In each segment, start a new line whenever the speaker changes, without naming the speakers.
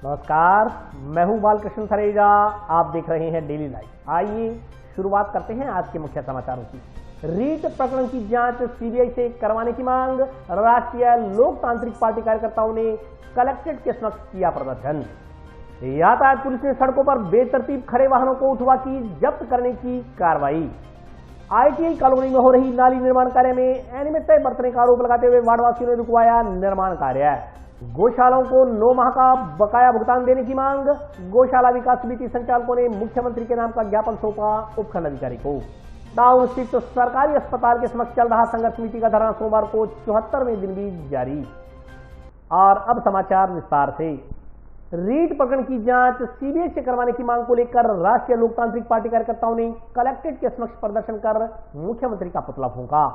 नमस्कार, मैं हूं बालकृष्ण थरेजा। आप देख रहे हैं डेली लाइव। आइए शुरुआत करते हैं आज के मुख्य समाचारों की। रीट प्रकरण की जांच सीबीआई से करवाने की मांग, राष्ट्रीय लोकतांत्रिक पार्टी कार्यकर्ताओं ने कलेक्ट्रेट के समक्ष किया प्रदर्शन। यातायात पुलिस ने सड़कों पर बेतरतीब खड़े वाहनों को उठवा की जब्त करने की कार्रवाई। आईटीआई कॉलोनी में हो रही नाली निर्माण कार्य में अनियमितता बरतने का आरोप लगाते हुए वार्डवासियों ने रुकवाया निर्माण कार्य। गौशालाओं को 9 माह का बकाया भुगतान देने की मांग, गौशाला विकास समिति संचालकों ने मुख्यमंत्री के नाम का ज्ञापन सौंपा उपखंड अधिकारी को। टाउन स्थित सरकारी अस्पताल के समक्ष चल रहा संघर्ष समिति का धरना सोमवार को 74वें दिन भी जारी। और अब समाचार विस्तार से। रीट प्रकरण की जांच सीबीआई से करवाने की मांग को लेकर राष्ट्रीय लोकतांत्रिक पार्टी कार्यकर्ताओं ने कलेक्ट्रेट के समक्ष प्रदर्शन कर मुख्यमंत्री का पुतला फूंका।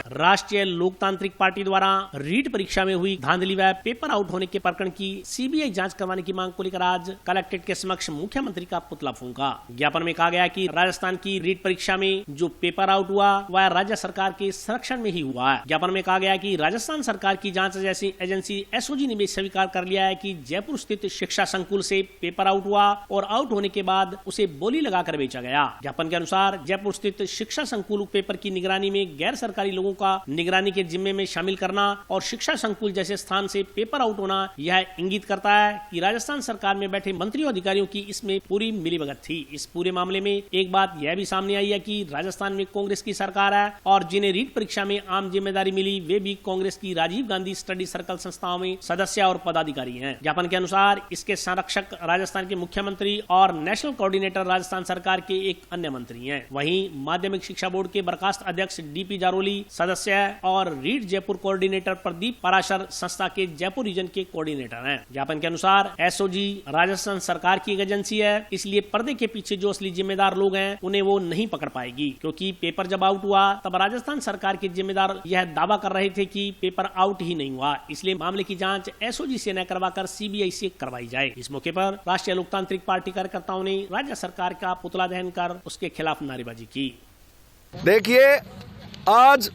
राष्ट्रीय लोकतांत्रिक पार्टी द्वारा रीट परीक्षा में हुई धांधली व पेपर आउट होने के प्रकरण की सीबीआई जांच करवाने की मांग को लेकर आज कलेक्ट्रेट के समक्ष मुख्यमंत्री का पुतला फूंका। ज्ञापन में कहा गया कि राजस्थान की रीट परीक्षा में जो पेपर आउट हुआ वह राज्य सरकार के संरक्षण में ही हुआ है। ज्ञापन में कहा गया कि राजस्थान सरकार की जांच जैसी एजेंसी एसओजी ने भी स्वीकार कर लिया है कि जयपुर स्थित शिक्षा संकुल से पेपर आउट हुआ और आउट होने के बाद उसे बोली लगाकर बेचा गया। ज्ञापन के अनुसार जयपुर स्थित शिक्षा संकुल पेपर की निगरानी में गैर सरकारी लोगों का निगरानी के जिम्मे में शामिल करना और शिक्षा संकुल जैसे स्थान से पेपर आउट होना यह इंगित करता है कि राजस्थान सरकार में बैठे मंत्रियों अधिकारियों की इसमें पूरी मिलीभगत थी। इस पूरे मामले में एक बात यह भी सामने आई है कि राजस्थान में कांग्रेस की सरकार है और जिन्हें रीट परीक्षा में आम जिम्मेदारी मिली वे भी कांग्रेस की राजीव गांधी स्टडी सर्कल संस्थाओं में सदस्य और पदाधिकारी हैं। ज्ञापन के अनुसार इसके संरक्षक राजस्थान के मुख्यमंत्री और नेशनल कोऑर्डिनेटर राजस्थान सरकार के एक अन्य मंत्री हैं। वहीं माध्यमिक शिक्षा बोर्ड के बर्खास्त अध्यक्ष डीपी जारोली सदस्य और रीट जयपुर कोऑर्डिनेटर प्रदीप पराशर संस्था के जयपुर रीजन के कोऑर्डिनेटर हैं। ज्ञापन के अनुसार एसओजी राजस्थान सरकार की एक एजेंसी है, इसलिए पर्दे के पीछे जो असली जिम्मेदार लोग हैं उन्हें वो नहीं पकड़ पाएगी, क्योंकि पेपर जब आउट हुआ तब राजस्थान सरकार के जिम्मेदार यह दावा कर रहे थे कि पेपर आउट ही नहीं हुआ। इसलिए मामले की जांच एसओजी से न करवाकर सीबीआई से करवाई जाए। इस मौके पर राष्ट्रीय लोकतांत्रिक पार्टी कार्यकर्ताओं ने राज्य सरकार का पुतला दहन कर उसके खिलाफ नारेबाजी की।
देखिए, आज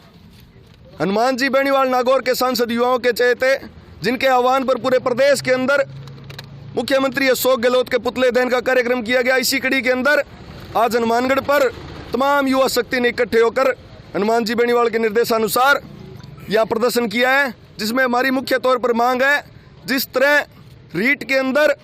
हनुमान जी बेनीवाल नागौर के सांसद युवाओं के चहेते, जिनके आह्वान पर पूरे प्रदेश के अंदर मुख्यमंत्री अशोक गहलोत के पुतले दहन का कार्यक्रम किया गया। इसी कड़ी के अंदर आज हनुमानगढ़ पर तमाम युवा शक्ति ने इकट्ठे होकर हनुमान जी बेनीवाल के निर्देशानुसार यह प्रदर्शन किया है, जिसमें हमारी मुख्य तौर पर मांग है, जिस तरह रीट के अंदर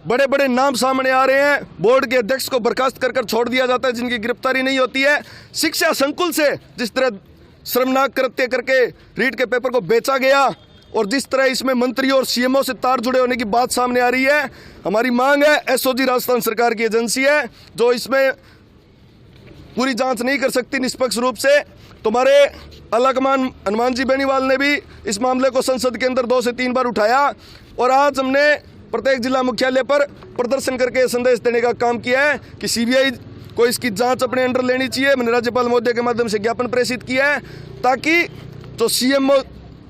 बड़े बड़े नाम सामने आ रहे हैं, बोर्ड के अध्यक्ष को बर्खास्त कर छोड़ दिया जाता है, जिनकी गिरफ्तारी नहीं होती है, शिक्षा संकुल से जिस तरह शर्मनाक कृत्य करके रीट के पेपर को बेचा गया और जिस तरह इसमें मंत्रियों और सीएमओ से तार जुड़े होने की बात सामने आ रही है, हमारी मांग है, एसओजी राजस्थान सरकार की एजेंसी है जो इसमें पूरी जांच नहीं कर सकती निष्पक्ष रूप से। तुम्हारे आलाकमान हनुमान जी बेनीवाल ने भी इस मामले को संसद के अंदर 2 से 3 बार उठाया और आज हमने प्रत्येक जिला मुख्यालय पर प्रदर्शन करके संदेश देने का काम किया है कि सीबीआई को इसकी जांच अपने अंडर लेनी चाहिए। मैंने राज्यपाल महोदय के माध्यम से ज्ञापन प्रेषित किया है ताकि जो सीएमओ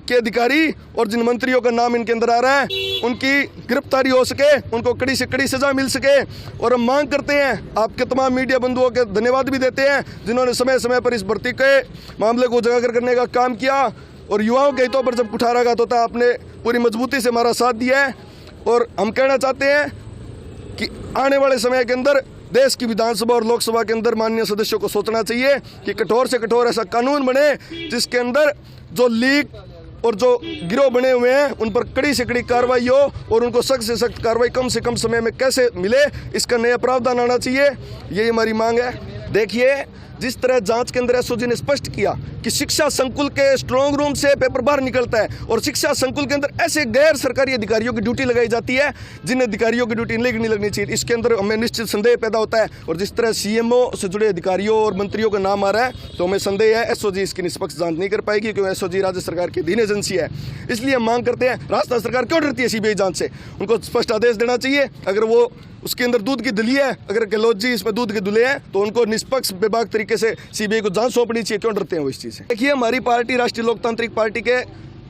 के अधिकारी और जिन मंत्रियों का नाम इनके अंदर आ रहा है उनकी गिरफ्तारी हो सके, उनको कड़ी से कड़ी सजा मिल सके। और हम मांग करते हैं, आपके तमाम मीडिया बंधुओं के धन्यवाद भी देते हैं जिन्होंने समय समय पर इस भर्ती के मामले को उजागर करने का काम किया और युवाओं के हितों पर जब कुठाराघात होता है आपने पूरी मजबूती से हमारा साथ दिया है। और हम कहना चाहते हैं कि आने वाले समय के अंदर देश की विधानसभा और लोकसभा के अंदर माननीय सदस्यों को सोचना चाहिए कि कठोर से कठोर ऐसा कानून बने जिसके अंदर जो लीक और जो गिरोह बने हुए हैं उन पर कड़ी से कड़ी कार्रवाई हो और उनको सख्त से सख्त कार्रवाई कम से कम समय में कैसे मिले, इसका नया प्रावधान आना चाहिए। यही हमारी मांग है। देखिए, जिस तरह जांच के अंदर एसओजी ने स्पष्ट किया कि शिक्षा संकुल के स्ट्रांग रूम से पेपर बाहर निकलता है और शिक्षा संकुल के अंदर ऐसे गैर सरकारी अधिकारियों की ड्यूटी लगाई जाती है जिन अधिकारियों की ड्यूटी नहीं लगनी चाहिए। इसके अंदर हमें निश्चित संदेह पैदा होता है और जिस तरह सीएमओ से जुड़े अधिकारियों और मंत्रियों का नाम आ रहा है तो हमें संदेह है एसओजी इसकी निष्पक्ष जांच नहीं कर पाएगी, क्योंकि एसओजी राज्य सरकार की अधीन एजेंसी है। इसलिए हम मांग करते हैं, राजस्थान सरकार क्यों डरती है सीबीआई जांच से? उनको स्पष्ट आदेश देना चाहिए। अगर वो उसके अंदर दूध की दली है, अगर गहलोत जी इसमें दूध के दुले हैं तो उनको निष्पक्ष बेबाक तरीके से सीबीआई को जांच सौंपनी चाहिए। क्यों डरते हैं वो इस चीज से? देखिए, हमारी पार्टी राष्ट्रीय लोकतांत्रिक पार्टी के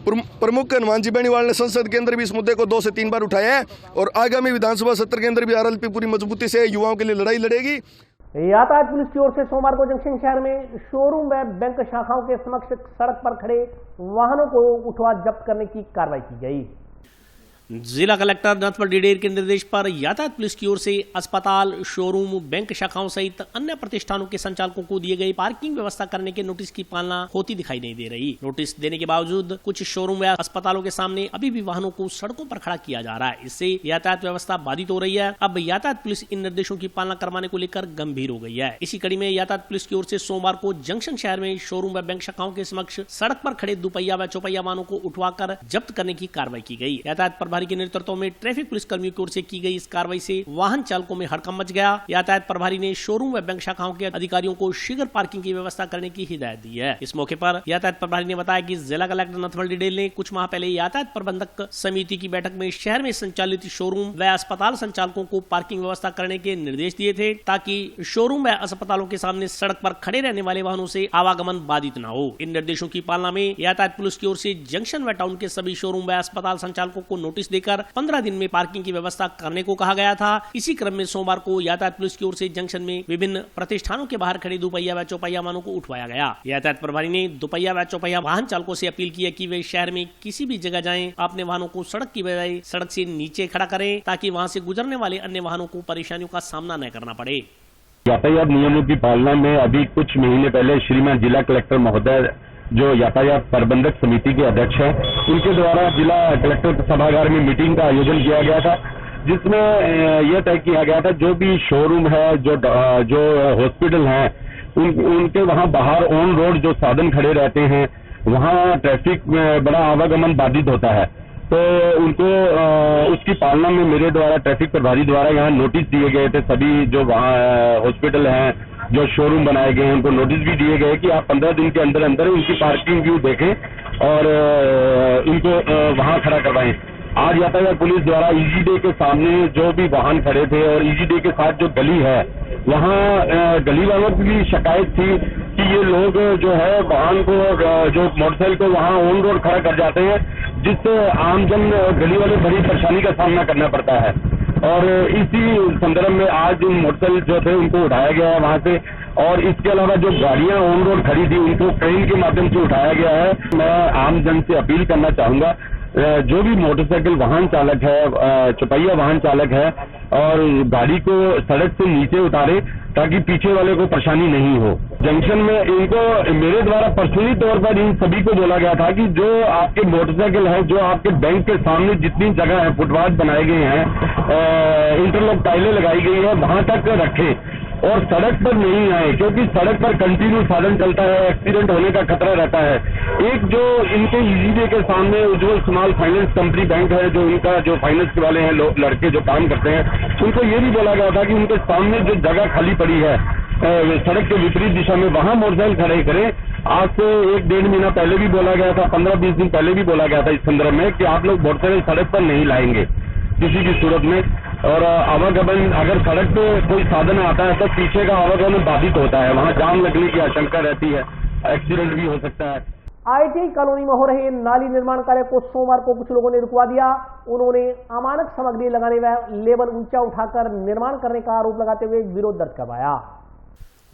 प्रमुख हनुमान जी बेनीवाल ने संसद के अंदर भी इस मुद्दे को 2 से 3 बार उठाया है और आगामी विधानसभा सत्र के अंदर भी आरएलपी पूरी मजबूती से युवाओं के लिए लड़ाई लड़ेगी।
यातायात पुलिस की ओर से सोमवार को जंक्शन शहर में शोरूम व बैंक शाखाओं के समक्ष सड़क पर खड़े वाहनों को उठवा जब्त करने की कार्रवाई की गई। जिला कलेक्टर नथवर डिडेर के निर्देश पर यातायात पुलिस की ओर से अस्पताल, शोरूम, बैंक शाखाओं सहित अन्य प्रतिष्ठानों के संचालकों को दिए गए पार्किंग व्यवस्था करने के नोटिस की पालना होती दिखाई नहीं दे रही। नोटिस देने के बावजूद कुछ शोरूम व अस्पतालों के सामने अभी भी वाहनों को सड़कों पर खड़ा किया जा रहा है। इससे यातायात व्यवस्था बाधित हो रही है। अब यातायात पुलिस इन निर्देशों की पालना करवाने को लेकर गंभीर हो गई है। इसी कड़ी में यातायात पुलिस की ओर से सोमवार को जंक्शन शहर में शोरूम व बैंक शाखाओं के समक्ष सड़क पर खड़े दुपहिया व चौपहिया वाहनों को उठवाकर जब्त करने की कार्रवाई की गई। यातायात प्रभारी के नेतृत्व में ट्रैफिक पुलिस कर्मियों की ओर से की गई इस कार्रवाई से वाहन चालकों में हड़कंप मच गया। यातायात प्रभारी ने शोरूम व बैंक शाखाओं के अधिकारियों को शीघ्र पार्किंग की व्यवस्था करने की हिदायत दी है। इस मौके पर यातायात प्रभारी ने बताया कि जिला कलेक्टर नथवर डिडेल ने कुछ माह पहले यातायात प्रबंधक समिति की बैठक में शहर में संचालित शोरूम व अस्पताल संचालकों को पार्किंग व्यवस्था करने के निर्देश दिए थे, ताकि शोरूम व अस्पतालों के सामने सड़क पर खड़े रहने वाले वाहनों से आवागमन बाधित न हो। इन निर्देशों की पालना में यातायात पुलिस की ओर से जंक्शन व टाउन के सभी शोरूम व अस्पताल संचालकों को नोटिस देकर 15 दिन में पार्किंग की व्यवस्था करने को कहा गया था। इसी क्रम में सोमवार को यातायात पुलिस की ओर से जंक्शन में विभिन्न प्रतिष्ठानों के बाहर खड़े दुपहिया व चौपहिया वाहनों को उठवाया गया। यातायात प्रभारी ने दुपहिया व चौपहिया वाहन चालकों से अपील की है कि वे शहर में किसी भी जगह जाएं, अपने वाहनों को सड़क की बजाय सड़क से नीचे खड़ा करें, ताकि वहां से गुजरने वाले अन्य वाहनों को परेशानियों का सामना न करना पड़े।
यातायात नियमों की पालना में अभी कुछ महीने पहले श्रीमान जिला कलेक्टर महोदय, जो यातायात प्रबंधक समिति के अध्यक्ष हैं, उनके द्वारा जिला कलेक्टर सभागार में मीटिंग का आयोजन किया गया था, जिसमें यह तय किया गया था जो भी शोरूम है, जो हॉस्पिटल हैं, उनके वहां बाहर ऑन रोड जो साधन खड़े रहते हैं, वहां ट्रैफिक में बड़ा आवागमन बाधित होता है। तो उनको उसकी पालना में मेरे द्वारा ट्रैफिक प्रभारी द्वारा यहाँ नोटिस दिए गए थे। सभी जो वहाँ हॉस्पिटल हैं, जो शोरूम बनाए गए हैं, उनको नोटिस भी दिए गए कि आप 15 दिन के अंदर अंदर उनकी पार्किंग व्यू देखें और इनको वहाँ खड़ा करवाएं। आज यातायात पुलिस द्वारा ईजी डे के सामने जो भी वाहन खड़े थे और ईजी डे के साथ जो गली है, वहाँ गली वालों की भी शिकायत थी कि ये लोग जो है वाहन को, जो मोटरसाइकिल को वहाँ ऑन रोड खड़ा कर जाते हैं, जिससे आमजन गली वाले बड़ी परेशानी का सामना करना पड़ता है। और इसी संदर्भ में आज मोटरसाइकिल जो थे उनको उठाया गया है वहाँ से, और इसके अलावा जो गाड़ियाँ ऑन रोड खड़ी थी उनको ट्रेन के माध्यम से उठाया गया है। मैं आमजन से अपील करना चाहूंगा, जो भी मोटरसाइकिल वाहन चालक है, चौपहिया वाहन चालक है, और गाड़ी को सड़क से नीचे उतारे ताकि पीछे वाले को परेशानी नहीं हो। जंक्शन में इनको मेरे द्वारा पर्सनली तौर पर इन सभी को बोला गया था कि जो आपके मोटरसाइकिल है, जो आपके बैंक के सामने जितनी जगह है, फुटपाथ बनाए गए हैं, इंटरलॉक टाइलें लगाई गई है, वहां तक रखें और सड़क पर नहीं आए, क्योंकि सड़क पर कंटिन्यू साधन चलता है, एक्सीडेंट होने का खतरा रहता है। एक जो इनके ईजी डे के सामने उज्जवल स्मॉल फाइनेंस कंपनी बैंक है, जो इनका जो फाइनेंस वाले हैं लड़के जो काम करते हैं, उनको ये भी बोला गया था कि उनके सामने जो जगह खाली पड़ी है सड़क के विपरीत दिशा में, वहां मोटरसाइकिल खड़े करें। आज से 1-1.5 महीना पहले भी बोला गया था, 15-20 दिन पहले भी बोला गया था इस संदर्भ में कि आप लोग मोटरसाइकिल सड़क पर नहीं लाएंगे किसी भी सूरत में। और आवागमन, अगर सड़क पे कोई साधन आता है तो पीछे का आवागमन बाधित होता है, वहाँ जाम लगने की आशंका रहती है, एक्सीडेंट भी हो सकता है।
ITI कॉलोनी में हो रहे नाली निर्माण कार्य को सोमवार को कुछ लोगों ने रुकवा दिया। उन्होंने अमानक सामग्री लगाने व लेवल ऊंचा उठाकर निर्माण करने का आरोप लगाते हुए विरोध दर्ज करवाया।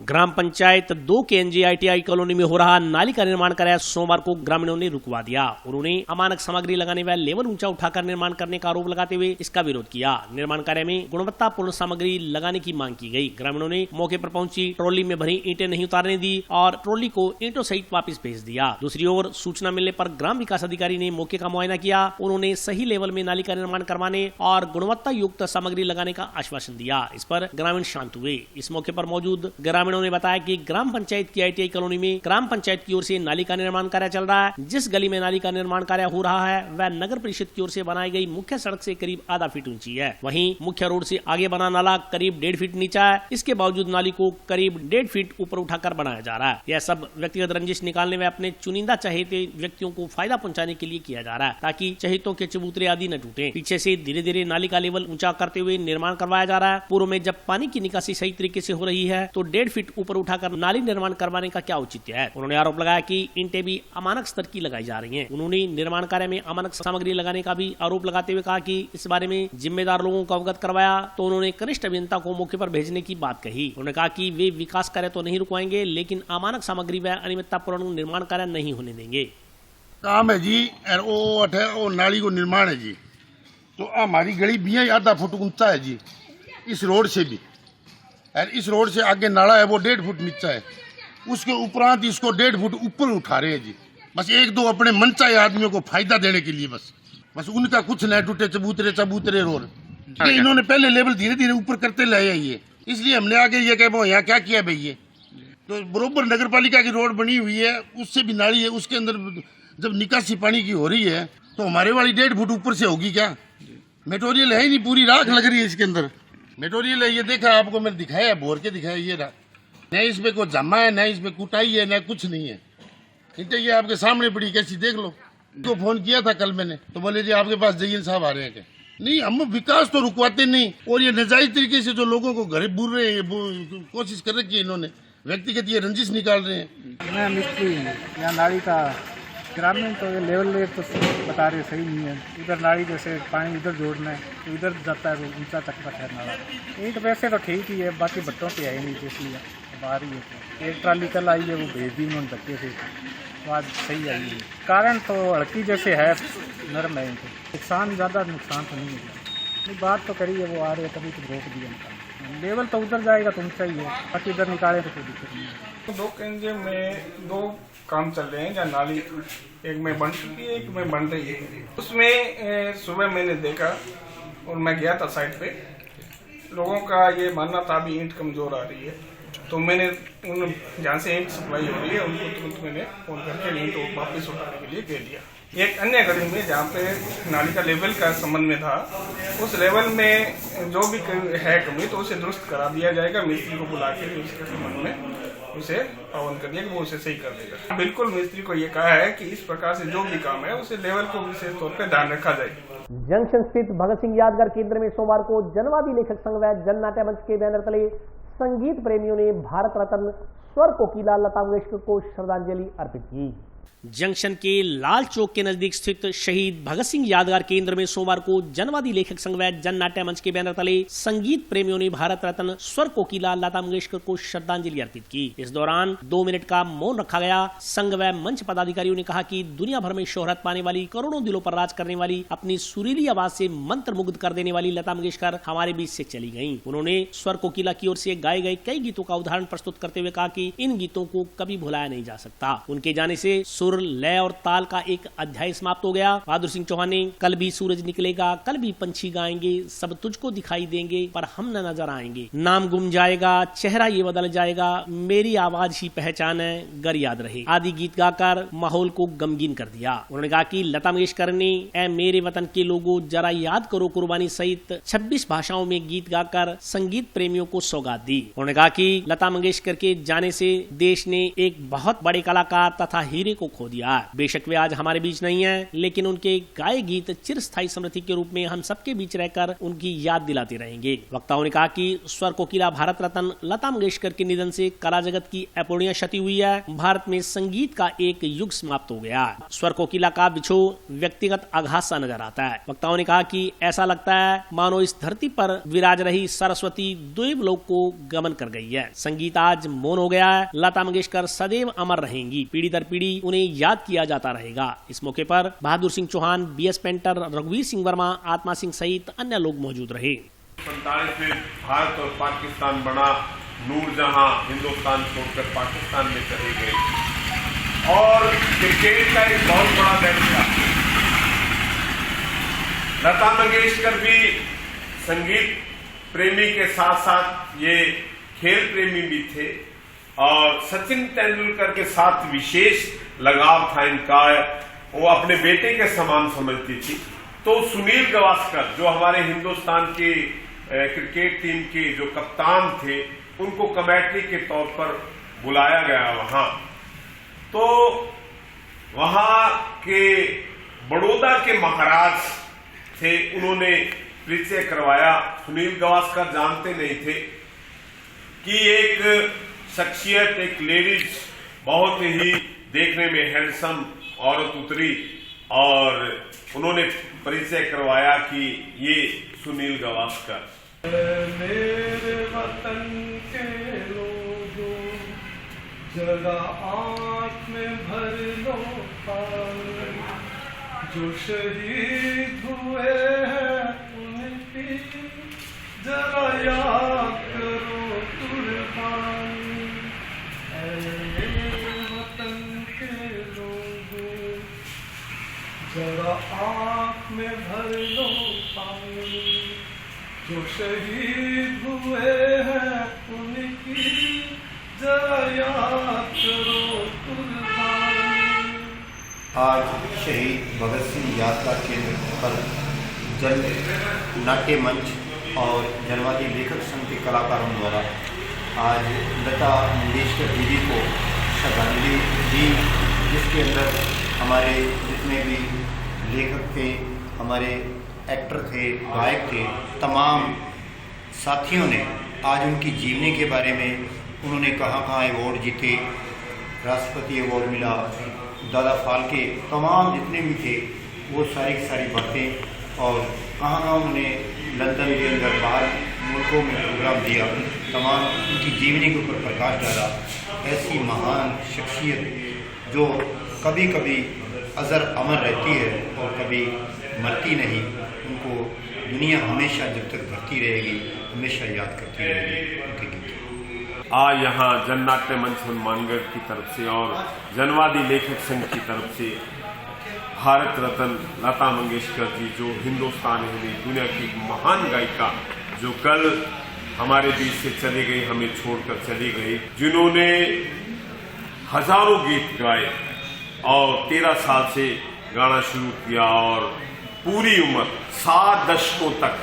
ग्राम पंचायत 2 के NJ ITI कॉलोनी में हो रहा नाली का निर्माण कार्य सोमवार को ग्रामीणों ने रुकवा दिया। उन्होंने अमानक सामग्री लगाने व लेवल ऊंचा उठाकर निर्माण करने का आरोप लगाते हुए इसका विरोध किया। निर्माण कार्य में गुणवत्तापूर्ण सामग्री लगाने की मांग की गई। ग्रामीणों ने मौके पर पहुंची ट्रॉली में भरी ईंटें नहीं उतारने दी और ट्रॉली को ईंटों सहित वापस भेज दिया। दूसरी ओर सूचना मिलने पर ग्राम विकास अधिकारी ने मौके का मुआयना किया। उन्होंने सही लेवल में नाली का निर्माण करवाने और गुणवत्ता युक्त सामग्री लगाने का आश्वासन दिया। इस पर ग्रामीण शांत हुए। इस मौके पर मौजूद ग्रामीणों ने बताया कि ग्राम पंचायत की ITI कॉलोनी में ग्राम पंचायत की ओर से नाली का निर्माण कार्य चल रहा है। जिस गली में नाली का निर्माण कार्य हो रहा है वह नगर परिषद की ओर से बनाई गई मुख्य सड़क से करीब आधा फीट ऊंची है। वहीं मुख्य रोड से आगे बना नाला करीब 1.5 फीट नीचा है। इसके बावजूद नाली को करीब 1.5 फीट ऊपर उठाकर बनाया जा रहा है। यह सब व्यक्तिगत रंजिश निकालने में अपने चुनिंदा चहेते व्यक्तियों को फायदा पहुंचाने के लिए किया जा रहा है, ताकि चहेतों के चबूतरे आदि न टूटे। पीछे से धीरे धीरे नाली का लेवल ऊंचा करते हुए निर्माण करवाया जा रहा है। पूर्व में जब पानी की निकासी सही तरीके से हो रही है तो 1.5 फीट फीट ऊपर उठाकर नाली निर्माण करवाने का क्या औचित्य है। उन्होंने आरोप लगाया कि ईंटें भी अमानक स्तर की लगाई जा रही हैं। उन्होंने निर्माण कार्य में अमानक सामग्री लगाने का भी आरोप लगाते हुए कहा कि इस बारे में जिम्मेदार लोगों को अवगत करवाया तो उन्होंने कनिष्ठ अभियंता को मौके पर भेजने की बात कही। उन्होंने कहा कि वे विकास कार्य तो नहीं रुकवाएंगे, लेकिन अमानक सामग्री व अनियमिततापूर्ण निर्माण कार्य नहीं होने देंगे।
काम है जी और वो नाली को निर्माण है जी। तो हमारी गली भी है, आधा फुट ऊंचा है जी इस रोड से भी, और इस रोड से आगे नाला है वो 1.5 फुट नीचा है। उसके उपरांत इसको 1.5 फुट ऊपर उठा रहे हैं जी, बस एक दो अपने मनचाहे आदमियों को फायदा देने के लिए। बस उनका कुछ न टूटे चबूतरे रोड। ये इन्होंने पहले लेवल धीरे धीरे ऊपर करते लाए ये, इसलिए हमने आगे ये कहा वो यहाँ क्या किया भाई। ये तो बरोबर नगर पालिका की रोड बनी हुई है, उससे भी नाली है, उसके अंदर जब निकासी पानी की हो रही है तो हमारे वाली 1.5 फुट ऊपर से होगी क्या। मेटेरियल है ही नहीं, पूरी राख लग रही है इसके अंदर। मेटेरियल है, ये देखा आपको मैंने दिखाया, भोर के दिखाया, ये रहा। न इसमें कोई जमा है, न इसमें कुटाई है, न कुछ नहीं है। ईंटें ये आपके सामने पड़ी, कैसी देख लो। तो फोन किया था कल मैंने, तो बोले जी आपके पास जयन साहब आ रहे हैं क्या। नहीं, हम विकास तो रुकवाते नहीं, और ये नाजायज तरीके से जो लोगों को घर बुर रहे हैं, कोशिश कर रखी है इन्होंने, व्यक्तिगत ये रंजिश निकाल रहे हैं।
मैं मिस्त्री हूँ यहाँ नाली का ग्रामीण, तो ये लेवल तो बता रहे सही नहीं है। इधर नाली जैसे पानी इधर जोड़ना है तो इधर जाता है, ऊंचा तक है नाला। ईंट वैसे तो ठीक ही है, बाकी बट्टों पे है नहीं, इसलिए अब आ रही है। तो एक ट्राली कल आई है, वो भेज दी उन्होंने धक्के से, तो आज सही आई है। कारण तो हल्की जैसे है, नरम है, नुकसान ज़्यादा नुकसान तो नहीं है। बात तो करी है, वो आ रहे हैं तभी तो रोक दिया उनका। लेवल तो उधर जाएगा तो ऊंचा ही है, बाकी इधर निकाले तो कोई दिक्कत नहीं है।
तो 2 केंद्र में 2 काम चल रहे हैं जहाँ नाली एक में बन चुकी है, एक में बन रही है। उसमें सुबह मैंने देखा और मैं गया था साइड पे, लोगों का ये मानना था अभी ईंट कमजोर आ रही है। तो मैंने उन जहाँ से ईंट सप्लाई हो रही है उनको तुरंत मैंने फोन करके ईंट वापस उठाने के लिए कह दिया। एक अन्य गली में जहाँ पे नाली का लेवल का संबंध में था, उस लेवल में जो भी है कमी तो उसे दुरुस्त करा दिया जाएगा। मिस्त्री को बुला के उसके संबंध में उसे पावन कर दिया कि वो उसे सही कर देगा। बिल्कुल मिस्त्री को ये कहा है कि इस प्रकार से जो भी काम है उसे लेवल को विशेष तौर पे ध्यान रखा जाए।
जंक्शन स्थित भगत सिंह यादगार केंद्र में सोमवार को जनवादी लेखक संघ व जन नाट्य मंच के बैनर तले संगीत प्रेमियों ने भारत रत्न स्वर कोकिला लता मंगेशकर को श्रद्धांजलि अर्पित की। जंक्शन के लाल चौक के नजदीक स्थित शहीद भगत सिंह यादगार केंद्र में सोमवार को जनवादी लेखक संघ व जन नाट्य मंच के बैनर तले संगीत प्रेमियों ने भारत रत्न स्वर कोकिला लता मंगेशकर को श्रद्धांजलि अर्पित की। इस दौरान 2 मिनट का मौन रखा गया। संघ व मंच पदाधिकारियों ने कहा कि दुनिया भर में शोहरत पाने वाली, करोड़ों दिलों पर राज करने वाली, अपनी सुरीली आवाज से मंत्र मुग्ध कर देने वाली लता मंगेशकर हमारे बीच से चली गयी। उन्होंने स्वर कोकिला की ओर से गाए गए कई गीतों का उदाहरण प्रस्तुत करते हुए कहा कि इन गीतों को कभी भुलाया नहीं जा सकता। उनके जाने से सुर, लय और ताल का एक अध्याय समाप्त हो गया। बहादुर सिंह चौहान ने कल भी सूरज निकलेगा, कल भी पंछी गाएंगे, सब तुझको दिखाई देंगे पर हम न नजर आएंगे, नाम गुम जाएगा, चेहरा ये बदल जाएगा, मेरी आवाज ही पहचान है, गर याद रहे आदि गीत गाकर माहौल को गमगीन कर दिया। उन्होंने कहा कि लता मंगेशकर ने ऐ मेरे वतन के लोगों जरा याद करो कुर्बानी सहित 26 भाषाओं में गीत गाकर संगीत प्रेमियों को सौगात दी। उन्होंने कहा कि लता मंगेशकर के जाने से देश ने एक बहुत बड़े कलाकार तथा हीरे को खो दिया। बेशक वे आज हमारे बीच नहीं हैं, लेकिन उनके गाए गीत चिरस्थायी स्मृति के रूप में हम सबके बीच रहकर उनकी याद दिलाते रहेंगे। वक्ताओं ने कहा कि स्वर कोकिला भारत रत्न लता मंगेशकर के निधन से कला जगत की अपूर्णीय क्षति हुई है। भारत में संगीत का एक युग समाप्त हो गया। स्वर कोकिला का बिछोह व्यक्तिगत आघात सा नजर आता है। वक्ताओं ने कहा कि ऐसा लगता है मानो इस धरती पर विराज रही सरस्वती देवलोक को गमन कर गई है। संगीत आज मौन हो गया है। लता मंगेशकर सदैव अमर रहेंगी, पीढ़ी दर पीढ़ी उन्हें याद किया जाता रहेगा। इस मौके पर बहादुर सिंह चौहान, BS पेंटर, रघुवीर सिंह वर्मा, आत्मा सिंह सहित अन्य लोग मौजूद रहे।
47 में भारत और पाकिस्तान बना, नूरजहां हिंदुस्तान छोड़कर पाकिस्तान में चली गई और क्रिकेट का एक बहुत बड़ा मैच था। लता मंगेशकर भी संगीत प्रेमी के साथ साथ ये खेल प्रेमी भी थे और सचिन तेंदुलकर के साथ विशेष लगाव था इनका। वो अपने बेटे के समान समझती थी। तो सुनील गावस्कर जो हमारे हिंदुस्तान की क्रिकेट टीम के जो कप्तान थे, उनको कमेटी के तौर पर बुलाया गया वहां। तो वहां के बड़ौदा के महाराज थे, उन्होंने परिचय करवाया। सुनील गावस्कर जानते नहीं थे कि एक शख्सियत, एक लेडीज, बहुत ही देखने में हैंडसम औरत उतरी और उन्होंने परिचय करवाया कि ये सुनील गावस्कर।
मेरे वतन के लोगों, जरा आँख में भर लो पानी, जो शहीद हुए हैं उनकी जरा याद करो कुर्बानी। मेरे वतन के लोगों, जरा आँख में भर लो पानी, जो शहीद हुए हैं उनकी जरा याद करो कुर्बानी।
आज शहीद भगत सिंह यादगार केंद्र पर जन नाट्य मंच और जनवादी लेखक संघ के कलाकारों द्वारा आज लता मंगेशकर दीदी को श्रद्धांजलि दी, जिसके अंदर हमारे जितने भी लेखक थे, हमारे एक्टर थे, गायक थे, तमाम साथियों ने आज उनकी जीवनी के बारे में, उन्होंने कहाँ कहाँ अवार्ड जीते, राष्ट्रपति अवार्ड मिला, दादा फाल्के, तमाम जितने भी थे वो सारी की सारी बातें, और कहाँ कहाँ उन्होंने लंदन के अंदर बाहर मुल्कों में प्रोग्राम दिया, तमाम उनकी जीवनी के ऊपर प्रकाश डाला। ऐसी महान शख्सियत जो कभी कभी अजर अमर रहती है और कभी मरती नहीं, उनको दुनिया हमेशा जब तक भरती रहेगी हमेशा याद करती रहेगी उनके गीत।
आज यहाँ जन नाट्य मंच हनुमानगढ़ की तरफ से और जनवादी लेखक संघ की तरफ से भारत रत्न लता मंगेशकर जी, जो हिंदुस्तान में दुनिया की महान गायिका, जो कल हमारे बीच से चली गई, हमें छोड़कर चली गई, जिन्होंने हजारों गीत गाए और 13 साल से गाना शुरू किया और पूरी उम्र 7 दशकों तक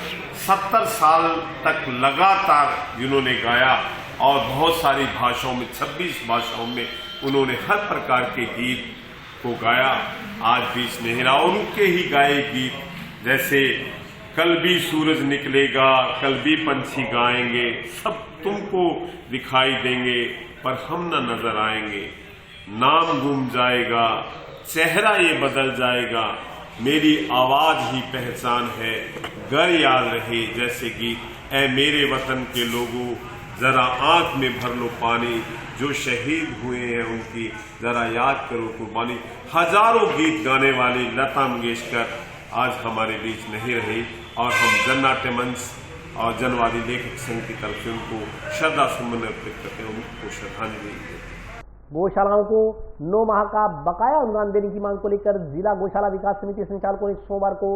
70 साल तक लगातार जिन्होंने गाया और बहुत सारी भाषाओं में 26 भाषाओं में उन्होंने हर प्रकार के गीत को गाया, आज बीच नहीं रहा। और उनके ही गाए गीत जैसे कल भी सूरज निकलेगा, कल भी पंछी गाएंगे, सब तुमको दिखाई देंगे पर हम न नजर आएंगे, नाम गुम जाएगा, चेहरा ये बदल जाएगा, मेरी आवाज ही पहचान है, घर याद रहे जैसे गीत। ऐ मेरे वतन के लोगों, जरा आंख में भर लो पानी, जो शहीद हुए हैं उनकी जरा याद करो कुर्बानी। हजारों गीत गाने वाली लता मंगेशकर आज हमारे बीच नहीं रही और हम जन नाट्य मंच और जनवादी लेखक संघ की तरफ से उनको श्रद्धा सुमन अर्पित करते हैं, उनको श्रद्धांजलि देते हैं।
गौशालाओं को 9 माह का बकाया अनुदान देने की मांग को लेकर जिला गौशाला विकास समिति संचालकों ने सोमवार को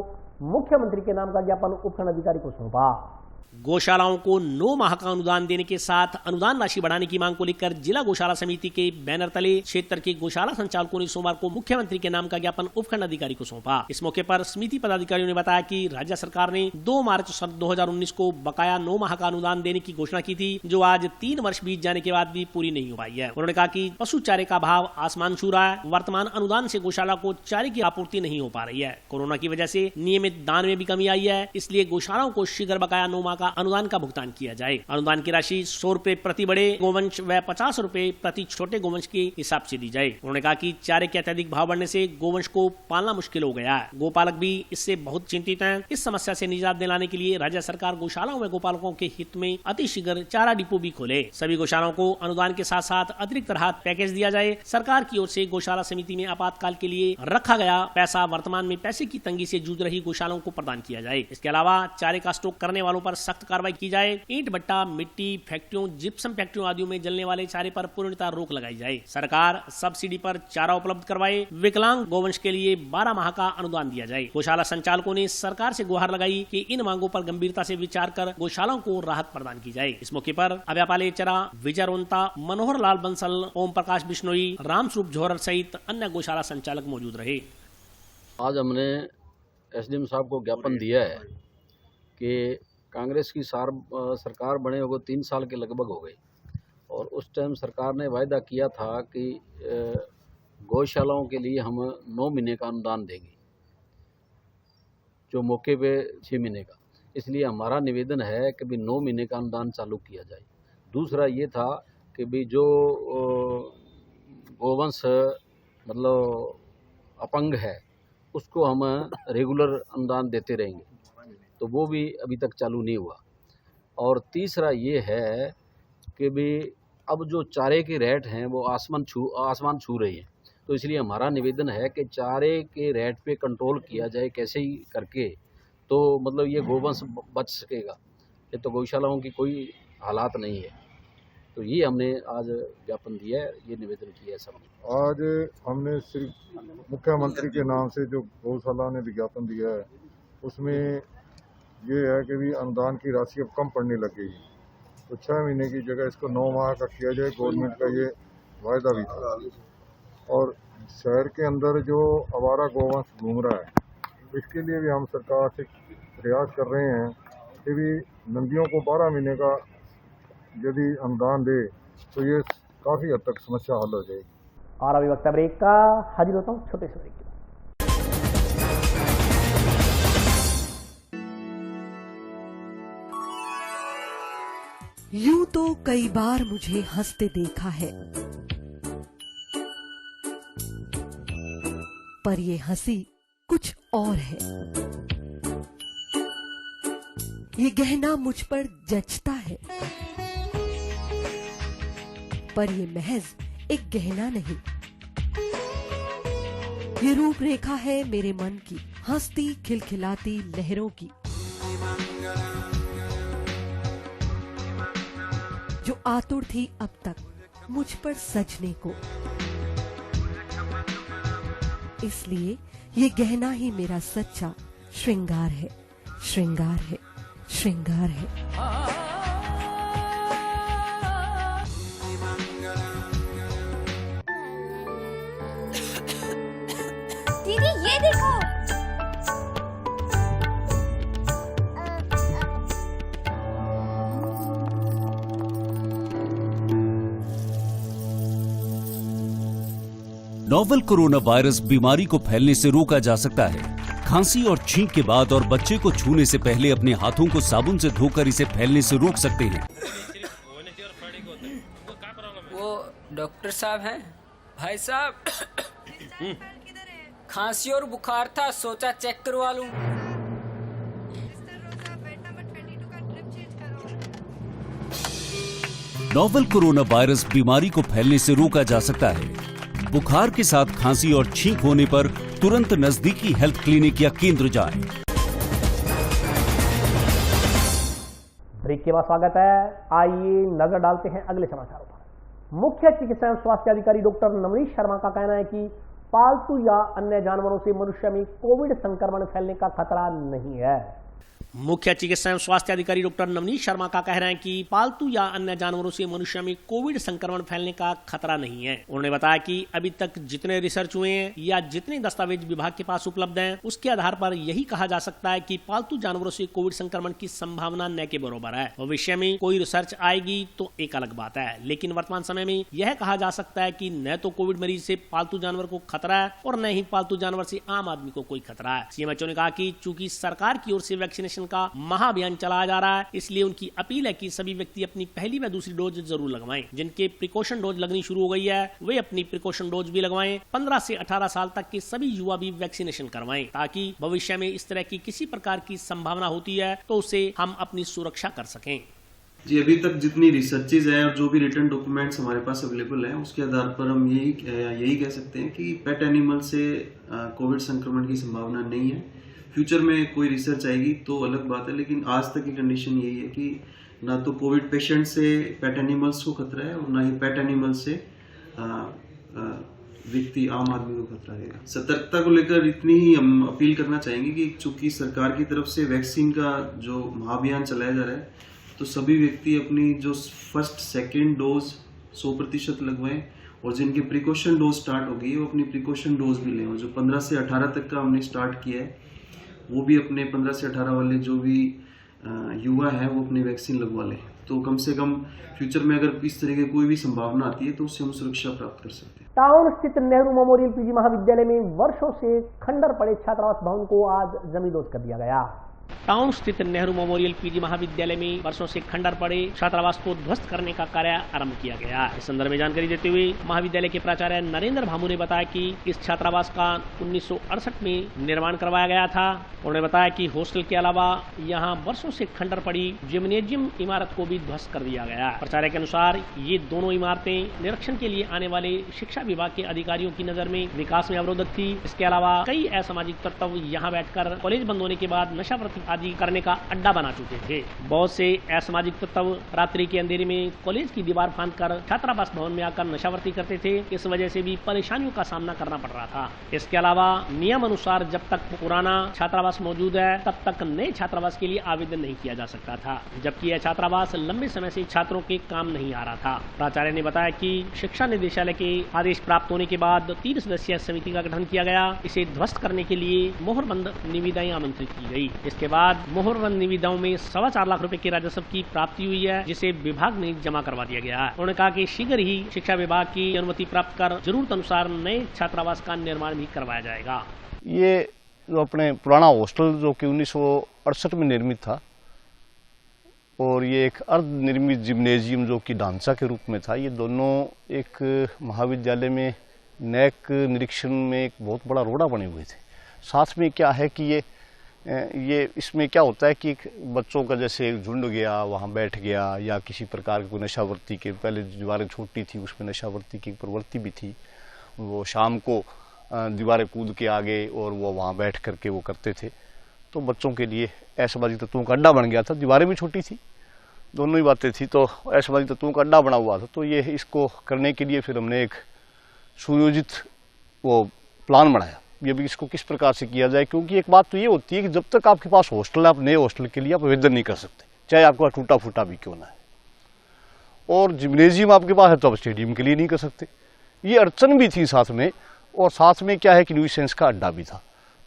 मुख्यमंत्री के नाम का ज्ञापन उपखंड अधिकारी को सौंपा। गौशालाओं को 9 माह का अनुदान देने के साथ अनुदान राशि बढ़ाने की मांग को लेकर जिला गौशाला समिति के बैनर तले क्षेत्र के गौशाला संचालकों ने सोमवार को मुख्यमंत्री के नाम का ज्ञापन उपखंड अधिकारी को सौंपा। इस मौके पर समिति पदाधिकारियों ने बताया कि राज्य सरकार ने 2 मार्च 2019 को बकाया 9 माह का अनुदान देने की घोषणा की थी, जो आज 3 वर्ष बीत जाने के बाद भी पूरी नहीं हो पाई है। उन्होंने कहा कि पशु चारे का भाव आसमान छू रहा है। वर्तमान अनुदान से गौशाला को चारे की आपूर्ति नहीं हो पा रही है। कोरोना की वजह से नियमित दान में भी कमी आई है, इसलिए गौशालाओं को शीघ्र बकाया 9 माह का अनुदान का भुगतान किया जाए। अनुदान की राशि 100 रुपए प्रति बड़े गोवंश व 50 रुपए प्रति छोटे गोवंश के हिसाब से दी जाए। उन्होंने कहा कि चारे के अत्यधिक भाव बढ़ने से गोवंश को पालना मुश्किल हो गया है। गोपालक भी इससे बहुत चिंतित हैं। इस समस्या से निजात दिलाने के लिए राज्य सरकार गौशालाओं में गोपालकों के हित में अतिशीघ्र चारा डिपो भी खोले। सभी गौशालाओं को अनुदान के साथ साथ अतिरिक्त राहत पैकेज दिया जाए। सरकार की ओर से गौशाला समिति में आपातकाल के लिए रखा गया पैसा वर्तमान में पैसे की तंगी से जूझ रही गौशालाओं को प्रदान किया जाए। इसके अलावा चारे का स्टॉक करने वालों पर सख्त कार्रवाई की जाए। ईंट भट्टा, मिट्टी फैक्ट्रियों, जिप्सम फैक्ट्रियों आदि में जलने वाले चारे पर पूर्णतः रोक लगाई जाए। सरकार सब्सिडी पर चारा उपलब्ध करवाए। विकलांग गोवंश के लिए 12 माह का अनुदान दिया जाए। गौशाला संचालकों ने सरकार से गुहार लगाई कि इन मांगों पर गंभीरता से विचार कर गौशालाओं को राहत प्रदान की जाए। इस मौके पर अभ्यापाले चरा, विजय रोंता, मनोहर लाल बंसल, ओम प्रकाश बिश्नोई, रामस्वरूप झोरर सहित अन्य गौशाला संचालक मौजूद रहे।
आज हमने एसडीएम साहब को ज्ञापन दिया है कि कांग्रेस की सरकार बने हुए 3 साल के लगभग हो गई और उस टाइम सरकार ने वायदा किया था कि गौशालाओं के लिए हम 9 महीने का अनुदान देंगे, जो मौके पे 6 महीने का। इसलिए हमारा निवेदन है कि भी 9 महीने का अनुदान चालू किया जाए। दूसरा ये था कि भी जो गोवंश मतलब अपंग है उसको हम रेगुलर अनुदान देते रहेंगे, तो वो भी अभी तक चालू नहीं हुआ। और तीसरा ये है कि भी अब जो चारे के रेट हैं वो आसमान छू रही हैं, तो इसलिए हमारा निवेदन है कि चारे के रेट पे कंट्रोल किया जाए कैसे ही करके, तो मतलब ये गोवंश बच सकेगा। ये तो गौशालाओं की कोई हालात नहीं है, तो ये हमने आज ज्ञापन दिया है, ये निवेदन किया है सबने।
आज हमने श्री मुख्यमंत्री के नाम से जो गौशाला ने विज्ञापन दिया है उसमें ये है कि भी अनुदान की राशि अब कम पड़ने लग गई, तो 6 महीने की जगह इसको 9 माह का किया जाए, गवर्नमेंट का ये वायदा भी था। और शहर के अंदर जो आवारा गोवंश घूम रहा है इसके लिए भी हम सरकार से प्रयास कर रहे हैं कि भी नंदियों को 12 महीने का यदि अनुदान दे तो ये काफ़ी हद तक समस्या हल हो जाएगी।
और अभी वक्त ब्रेक का, हाजिर होता हूँ छोटे से ब्रेक के बाद।
यूं तो कई बार मुझे हंसते देखा है, पर ये हंसी कुछ और है। ये गहना मुझ पर जचता है, पर ये महज एक गहना नहीं, ये रूपरेखा है मेरे मन की, हंसती खिलखिलाती लहरों की, जो आतुर थी अब तक मुझ पर सजने को। इसलिए ये गहना ही मेरा सच्चा श्रृंगार है, श्रृंगार है, श्रृंगार है।
दीदी ये देखो,
नोवेल कोरोना वायरस बीमारी को फैलने से रोका जा सकता है। खांसी और छींक के बाद और बच्चे को छूने से पहले अपने हाथों को साबुन से धोकर इसे फैलने से रोक सकते हैं।
वो डॉक्टर साहब हैं? भाई साहब खांसी और बुखार था, सोचा चेक करवा लूं।
नोवेल कोरोना वायरस बीमारी को फैलने से रोका जा सकता है। बुखार के साथ खांसी और छींक होने पर तुरंत नजदीकी हेल्थ क्लिनिक या केंद्र जाएं।
ब्रेक के बाद स्वागत है। आइए नजर डालते हैं अगले समाचारों पर। मुख्य चिकित्सा एवं स्वास्थ्य अधिकारी डॉक्टर नवनीत शर्मा का कहना है कि पालतू या अन्य जानवरों से मनुष्य में कोविड संक्रमण फैलने का खतरा नहीं है। मुख्य चिकित्सा एवं स्वास्थ्य अधिकारी डॉक्टर नवनीत शर्मा का कहना है कि पालतू या अन्य जानवरों से मनुष्य में कोविड संक्रमण फैलने का खतरा नहीं है। उन्होंने बताया कि अभी तक जितने रिसर्च हुए हैं या जितने दस्तावेज विभाग के पास उपलब्ध हैं, उसके आधार पर यही कहा जा सकता है कि पालतू जानवरों से कोविड संक्रमण की संभावना न के बराबर है। भविष्य में कोई रिसर्च आएगी तो एक अलग बात है, लेकिन वर्तमान समय में यह कहा जा सकता है कि न तो कोविड मरीज से पालतू जानवर को खतरा है और न ही पालतू जानवर से आम आदमी को कोई खतरा है। सीएमएचओ ने कहा कि चूंकि सरकार की ओर से वैक्सीनेशन का महाअभियान चलाया जा रहा है, इसलिए उनकी अपील है कि सभी व्यक्ति अपनी पहली व दूसरी डोज जरूर लगवाएं। जिनके प्रिकॉशन डोज लगनी शुरू हो गई है वे अपनी प्रिकॉशन डोज भी लगवाएं। 15 से 18 साल तक के सभी युवा भी वैक्सीनेशन करवाएं, ताकि भविष्य में इस तरह की किसी प्रकार की संभावना होती है तो उसे हम अपनी सुरक्षा कर सकें।
जी, अभी तक जितनी रिसर्चेज है और जो भी रिटर्न डॉक्यूमेंट्स हमारे पास अवेलेबल हैं, उसके आधार पर हम यही कह सकते हैं कि पेट एनिमल से कोविड संक्रमण की संभावना नहीं है। फ्यूचर में कोई रिसर्च आएगी तो अलग बात है, लेकिन आज तक की कंडीशन यही है कि ना तो कोविड पेशेंट से पेट एनिमल्स को खतरा है और ना ही पेट एनिमल से व्यक्ति आम आदमी को खतरा है। सतर्कता को लेकर इतनी ही हम अपील करना चाहेंगे कि चूंकि सरकार की तरफ से वैक्सीन का जो महाअभियान चलाया जा रहा है, तो सभी व्यक्ति अपनी जो फर्स्ट सेकेंड डोज 100% लगवाएं और जिनके प्रिकॉशन डोज स्टार्ट हो गई है वो अपनी प्रिकॉशन डोज भी लें। और जो 15 से 18 तक का हमने स्टार्ट किया है वो भी अपने 15 से 18 वाले जो भी युवा है वो अपनी वैक्सीन लगवा लें, तो कम से कम फ्यूचर में अगर इस तरह की कोई भी संभावना आती है तो उससे हम सुरक्षा प्राप्त कर सकते हैं।
टाउन स्थित नेहरू मेमोरियल पीजी महाविद्यालय में वर्षों से खंडर पड़े छात्रावास भवन को आज जमींदोज कर दिया गया। टाउन स्थित नेहरू मेमोरियल पीजी महाविद्यालय में वर्षों से खंडर पड़े छात्रावास को ध्वस्त करने का कार्य आरंभ किया गया। इस संदर्भ में जानकारी देते हुए महाविद्यालय के प्राचार्य नरेंद्र भामू ने बताया कि इस छात्रावास का 1968 में निर्माण करवाया गया था। उन्होंने बताया कि हॉस्टल के अलावा यहाँ वर्षों से खंडर पड़ी जिम्नेजियम इमारत को भी ध्वस्त कर दिया गया। प्राचार्य के अनुसार ये दोनों इमारतें निरीक्षण के लिए आने वाले शिक्षा विभाग के अधिकारियों की नजर में विकास में अवरोधक थी। इसके अलावा कई असामाजिक तत्व यहाँ बैठकर कॉलेज बंद होने के बाद नशावृत्ति आदि करने का अड्डा बना चुके थे। बहुत से असामाजिक तत्व रात्रि के अंधेरे में कॉलेज की दीवार फांदकर छात्रावास भवन में आकर नशावृत्ति करते थे। इस वजह से भी परेशानियों का सामना करना पड़ रहा था। इसके अलावा नियम अनुसार जब तक पुराना छात्रावास मौजूद है तब तक नए छात्रावास के लिए आवेदन नहीं किया जा सकता था, जबकि यह छात्रावास लंबे समय से छात्रों के काम नहीं आ रहा था। प्राचार्य ने बताया कि शिक्षा निदेशालय के आदेश प्राप्त होने के बाद 3 सदस्यीय समिति का गठन किया गया। इसे ध्वस्त करने के लिए मोहरबंद निविदाएं आमंत्रित की गई। इसके बाद मोहरबंद निविदाओं में 4.25 लाख रुपए के राजस्व की प्राप्ति हुई है, जिसे विभाग ने जमा करवा दिया गया है। उन्होंने कहा कि शीघ्र ही शिक्षा विभाग की अनुमति प्राप्त कर जरूरत अनुसार नए छात्रावास का निर्माण भी करवाया जाएगा।
ये जो अपने पुराना हॉस्टल जो कि 1968 में निर्मित था और ये एक अर्ध निर्मित जिम्नेजियम जो कि ढांचा के रूप में था, ये दोनों एक महाविद्यालय में नैक निरीक्षण में एक बहुत बड़ा रोड़ा बने हुए थे। साथ में क्या है कि ये इसमें क्या होता है कि बच्चों का जैसे एक झुंड गया वहाँ बैठ गया या किसी प्रकार की कोई नशावर्ती के, पहले दीवारें छोटी थी उसमें नशावर्ती की प्रवृत्ति भी थी, वो शाम को दीवारें कूद के आगे और वो वहाँ बैठ करके वो करते थे। तो बच्चों के लिए असामाजिक तत्वों का अड्डा बन गया था। दीवारें भी छोटी थी, दोनों ही बातें थी, तो असामाजिक तत्वों का अड्डा बना हुआ था। तो ये इसको करने के लिए फिर हमने एक सुयोजित वो प्लान बनाया, ये भी इसको किस प्रकार से किया जाए। क्योंकि एक बात तो ये होती है कि जब तक आपके पास हॉस्टल है, आप नए हॉस्टल के लिए आप आवेदन नहीं कर सकते, चाहे आपके पास टूटा फूटा भी क्यों ना है। और जिम्नेजियम आपके पास है तो आप स्टेडियम के लिए नहीं कर सकते। ये अड़चन भी थी साथ में, और साथ में क्या है कि न्यूसेंस का अड्डा भी था।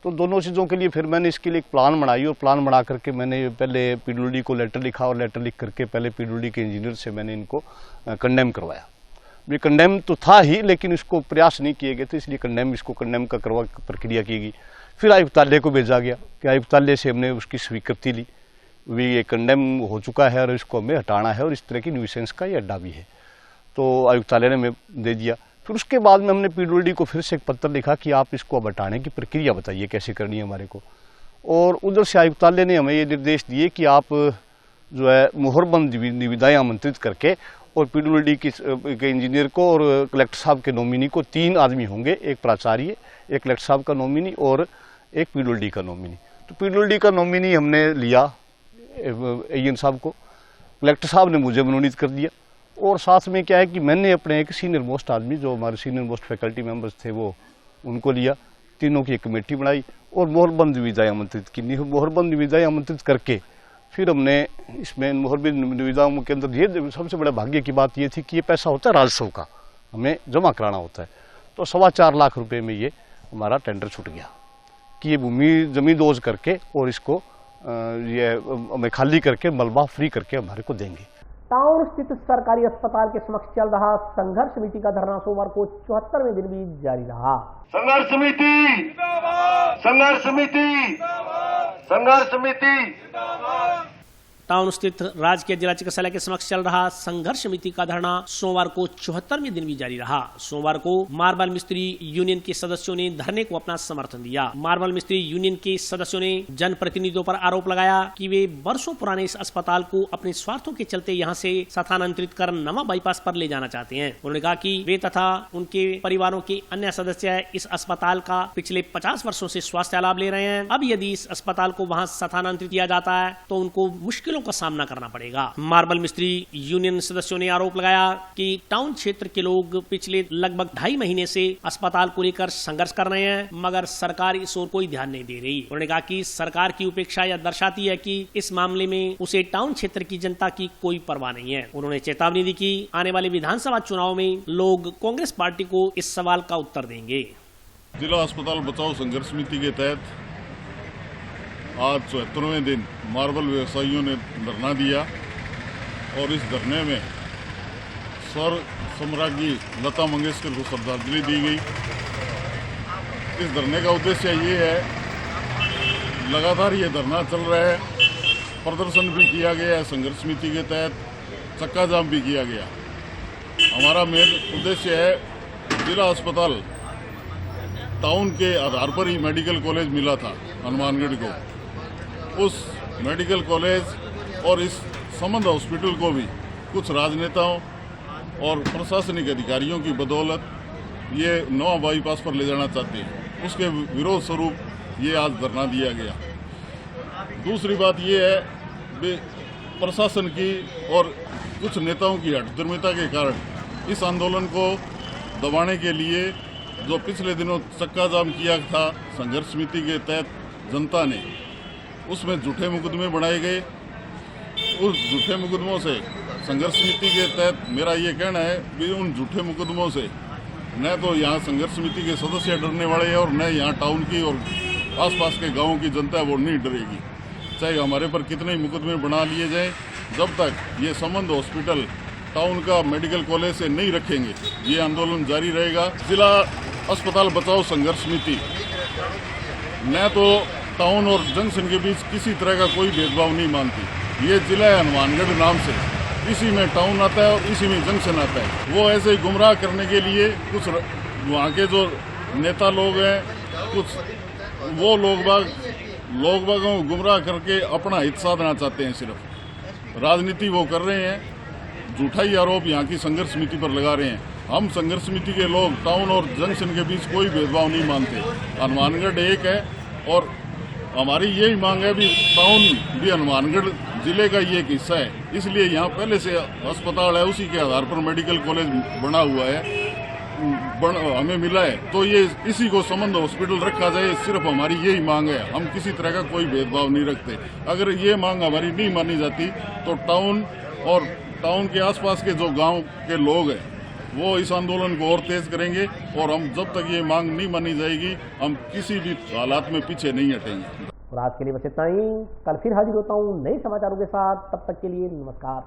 तो दोनों चीज़ों के लिए फिर मैंने इसके लिए एक प्लान बनाई, और प्लान बना करके मैंने पहले पीडब्ल्यूडी को लेटर लिखा, और लेटर लिख करके पहले पीडब्ल्यूडी के इंजीनियर से मैंने इनको कंडेम करवाया। ये कंडेम तो था ही, लेकिन इसको प्रयास नहीं किए गए थे, इसलिए इसको कंडेम का करवा प्रक्रिया की गई। फिर आयुक्तालय को भेजा गया कि आयुक्तालय से हमने उसकी स्वीकृति ली, भी ये कंडेम हो चुका है और इसको हमें हटाना है, और इस तरह की न्यूसेंस का ये अड्डा भी है। तो आयुक्तालय ने हमें दे दिया। फिर उसके बाद में हमने पीडब्ल्यूडी को फिर से एक पत्र लिखा कि आप इसको अब हटाने की प्रक्रिया बताइए कैसे करनी है हमारे को। और उधर से आयुक्तालय ने हमें ये निर्देश दिए कि आप जो है मोहरबंद निविदाएं आमंत्रित करके, और पीडब्ल्यूडी के इंजीनियर को और कलेक्टर साहब के नॉमिनी को 3 आदमी होंगे, एक प्राचार्य, एक कलेक्टर साहब का नॉमिनी और एक पीडब्ल्यूडी का नॉमिनी। तो पीडब्ल्यूडी का नॉमिनी हमने लिया एन साहब को, कलेक्टर साहब ने मुझे मनोनीत कर दिया। और साथ में क्या है कि मैंने अपने एक सीनियर मोस्ट आदमी जो हमारे सीनियर मोस्ट फैकल्टी मेंबर्स थे वो उनको लिया, तीनों की एक कमेटी बनाई और मोहरबंद निविदाएं आमंत्रित की। मोहरबंद निविदाएं आमंत्रित करके फिर हमने इसमें मोहरबंद निविदाओं के अंदर ये सबसे बड़ा भाग्य की बात ये थी कि ये पैसा होता है राजस्व का, हमें जमा कराना होता है। तो 4.25 लाख रुपए में ये हमारा टेंडर छूट गया कि ये भूमि जमीन दोज करके और इसको ये हमें खाली करके मलबा फ्री करके हमारे को देंगे।
टाउन स्थित सरकारी अस्पताल के समक्ष चल रहा संघर्ष समिति का धरना सोमवार को 74वें दिन भी जारी रहा।
संघर्ष समिति, संघर्ष समिति, संघर्ष समिति।
टाउन स्थित राजकीय जिला चिकित्सालय के समक्ष चल रहा संघर्ष समिति का धरना सोमवार को 74वें दिन भी जारी रहा। सोमवार को मार्बल मिस्त्री यूनियन के सदस्यों ने धरने को अपना समर्थन दिया। मार्बल मिस्त्री यूनियन के सदस्यों ने जनप्रतिनिधियों पर आरोप लगाया कि वे वर्षों पुराने इस अस्पताल को अपने स्वार्थों के चलते यहाँ से स्थानांतरित कर नवा बाईपास पर ले जाना चाहते हैं। उन्होंने कहा कि वे तथा उनके परिवारों के अन्य सदस्य इस अस्पताल का पिछले 50 वर्षों से स्वास्थ्य लाभ ले रहे हैं। अब यदि इस अस्पताल को वहाँ स्थानांतरित किया जाता है तो उनको मुश्किल का सामना करना पड़ेगा। मार्बल मिस्त्री यूनियन सदस्यों ने आरोप लगाया कि टाउन क्षेत्र के लोग पिछले लगभग 2.5 महीने से अस्पताल को लेकर संघर्ष कर रहे हैं, मगर सरकार इस ओर कोई ध्यान नहीं दे रही। उन्होंने कहा कि सरकार की उपेक्षा यह दर्शाती है कि इस मामले में उसे टाउन क्षेत्र की जनता की कोई परवाह नहीं है। उन्होंने चेतावनी दी कि आने वाले विधानसभा चुनाव में लोग कांग्रेस पार्टी को इस सवाल का उत्तर देंगे।
जिला अस्पताल बचाओ संघर्ष समिति के तहत आज 74वें दिन मार्बल व्यवसायियों ने धरना दिया, और इस धरने में स्वर सम्राज्ञी लता मंगेशकर को श्रद्धांजलि दी गई। इस धरने का उद्देश्य ये है लगातार ये धरना चल रहा है, प्रदर्शन भी किया गया है, संघर्ष समिति के तहत चक्का जाम भी किया गया। हमारा मेन उद्देश्य है जिला अस्पताल टाउन के आधार पर ही मेडिकल कॉलेज मिला था हनुमानगढ़ को। उस मेडिकल कॉलेज और इस संबंध हॉस्पिटल को भी कुछ राजनेताओं और प्रशासनिक अधिकारियों की बदौलत ये नवा बाईपास पर ले जाना चाहते हैं। उसके विरोध स्वरूप ये आज धरना दिया गया। दूसरी बात ये है प्रशासन की और कुछ नेताओं की हठधर्मिता के कारण इस आंदोलन को दबाने के लिए जो पिछले दिनों चक्का जाम किया था संघर्ष समिति के तहत जनता ने, उसमें झूठे मुकदमे बनाए गए। उस झूठे मुकदमों से संघर्ष समिति के तहत मेरा ये कहना है कि उन झूठे मुकदमों से न तो यहाँ संघर्ष समिति के सदस्य डरने वाले हैं और न यहाँ टाउन की और आसपास के गांवों की जनता वो नहीं डरेगी। चाहे हमारे पर कितने ही मुकदमे बना लिए जाएं, जब तक ये संबंध हॉस्पिटल टाउन का मेडिकल कॉलेज से नहीं रखेंगे ये आंदोलन जारी रहेगा। जिला अस्पताल बचाओ संघर्ष समिति न तो टाउन और जंक्शन के बीच किसी तरह का कोई भेदभाव नहीं मानती। ये जिला है हनुमानगढ़ नाम से, इसी में टाउन आता है और इसी में जंक्शन आता है। वो ऐसे ही गुमराह करने के लिए कुछ वहाँ के जो नेता लोग हैं, कुछ वो लोग बागों को गुमराह करके अपना हित साधना चाहते हैं। सिर्फ राजनीति वो कर रहे हैं, झूठा ही आरोप यहाँ की संघर्ष समिति पर लगा रहे हैं। हम संघर्ष समिति के लोग टाउन और जंक्शन के बीच कोई भेदभाव नहीं मानते। हनुमानगढ़ एक है और हमारी यही मांग है भी टाउन भी हनुमानगढ़ जिले का ये एक हिस्सा है, इसलिए यहाँ पहले से अस्पताल है, उसी के आधार पर मेडिकल कॉलेज बना हुआ है, हमें मिला है, तो ये इसी को संबंध हॉस्पिटल रखा जाए। सिर्फ हमारी यही मांग है, हम किसी तरह का कोई भेदभाव नहीं रखते। अगर ये मांग हमारी नहीं मानी जाती तो टाउन और टाउन के आसपास के जो गाँव के लोग हैं वो इस आंदोलन को और तेज करेंगे और हम जब तक ये मांग नहीं मानी जाएगी हम किसी भी हालात में पीछे नहीं हटेंगे।
और आज के लिए बस इतना ही। कल फिर हाजिर होता हूँ नए समाचारों के साथ, तब तक के लिए नमस्कार।